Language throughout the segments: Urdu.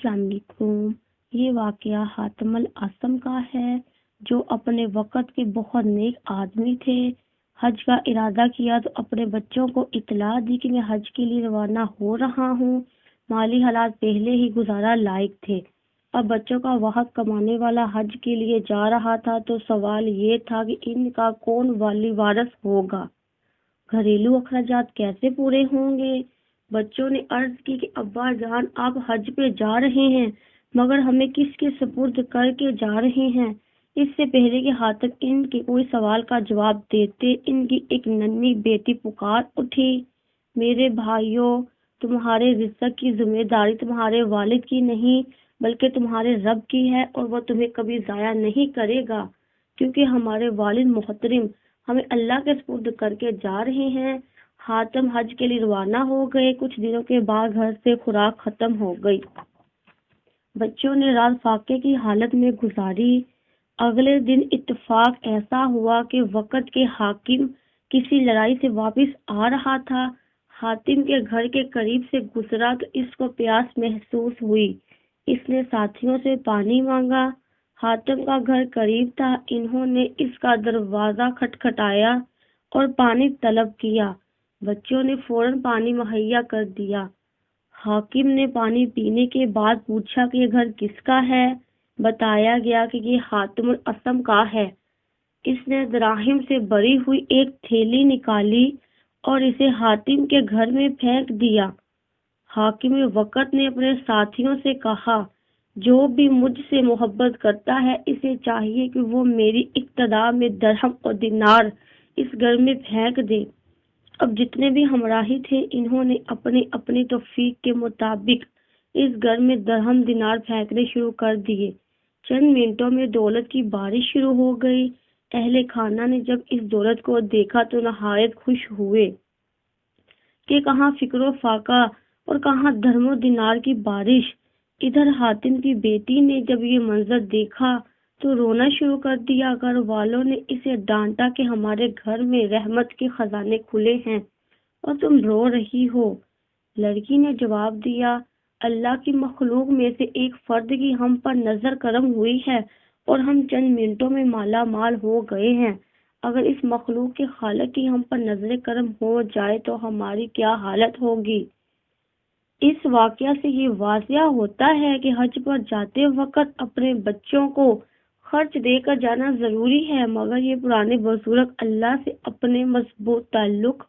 السلام علیکم۔ یہ واقعہ حاتم الاسم کا ہے جو اپنے وقت کے بہت نیک آدمی تھے۔ حج کا ارادہ کیا تو اپنے بچوں کو اطلاع دی کہ میں حج کے لیے روانہ ہو رہا ہوں۔ مالی حالات پہلے ہی گزارا لائق تھے، اب بچوں کا وقت کمانے والا حج کے لیے جا رہا تھا تو سوال یہ تھا کہ ان کا کون والی وارث ہوگا، گھریلو اخراجات کیسے پورے ہوں گے۔ بچوں نے عرض کی کہ ابا جان آپ حج پہ جا رہے ہیں مگر ہمیں کس کے سپرد کر کے جا رہے ہیں۔ اس سے پہلے کہ حاتم ان کے کوئی سوال کا جواب دیتے، ان کی ایک ننھی بیٹی پکار اٹھی، میرے بھائیوں، تمہارے رزق کی ذمہ داری تمہارے والد کی نہیں بلکہ تمہارے رب کی ہے اور وہ تمہیں کبھی ضائع نہیں کرے گا، کیونکہ ہمارے والد محترم ہمیں اللہ کے سپرد کر کے جا رہے ہیں۔ حاتم حج کے لیے روانہ ہو گئے۔ کچھ دنوں کے بعد گھر سے خوراک ختم ہو گئی۔ بچوں نے رات فاقے کی حالت میں گزاری۔ اگلے دن اتفاق ایسا ہوا کہ وقت کے حاکم کسی لڑائی سے واپس آ رہا تھا۔ حاتم کے گھر کے قریب سے گزرا تو اس کو پیاس محسوس ہوئی۔ اس نے ساتھیوں سے پانی مانگا۔ حاتم کا گھر قریب تھا، انہوں نے اس کا دروازہ کھٹکھٹایا اور پانی طلب کیا۔ بچوں نے فوراً پانی مہیا کر دیا۔ حاکم نے پانی پینے کے بعد پوچھا کہ یہ گھر کس کا ہے۔ بتایا گیا کہ یہ حاتم الاسم کا ہے۔ اس نے دراہم سے بھری ہوئی ایک تھیلی نکالی اور اسے حاتم کے گھر میں پھینک دیا۔ حاکم وقت نے اپنے ساتھیوں سے کہا، جو بھی مجھ سے محبت کرتا ہے اسے چاہیے کہ وہ میری اقتداء میں درہم اور دینار اس گھر میں پھینک دے۔ اب جتنے بھی ہمراہی تھے انہوں نے اپنی اپنی توفیق کے مطابق اس گھر میں درہم دینار پھینکنے شروع کر دیے۔ چند منٹوں میں دولت کی بارش شروع ہو گئی۔ اہل خانہ نے جب اس دولت کو دیکھا تو نہایت خوش ہوئے کہ کہاں فقر و فاقہ اور کہاں درہم و دینار کی بارش۔ ادھر حاتم کی بیٹی نے جب یہ منظر دیکھا تو رونا شروع کر دیا۔ گھر والوں نے اسے ڈانٹا کہ ہمارے گھر میں رحمت کے خزانے کھلے ہیں اور تم رو رہی ہو۔ لڑکی نے جواب دیا، اللہ کی مخلوق میں سے ایک فرد کی ہم پر نظر کرم ہوئی ہے اور ہم چند منٹوں میں مالا مال ہو گئے ہیں۔ اگر اس مخلوق کے خالق کی ہم پر نظر کرم ہو جائے تو ہماری کیا حالت ہوگی۔ اس واقعہ سے یہ واضح ہوتا ہے کہ حج پر جاتے وقت اپنے بچوں کو خرچ دے کر جانا ضروری ہے، مگر یہ پرانے بزرگ اللہ سے اپنے مضبوط تعلق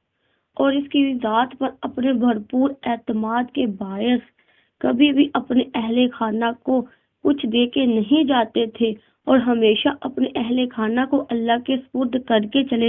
اور اس کی ذات پر اپنے بھرپور اعتماد کے باعث کبھی بھی اپنے اہل خانہ کو کچھ دے کے نہیں جاتے تھے اور ہمیشہ اپنے اہل خانہ کو اللہ کے سپرد کر کے چلے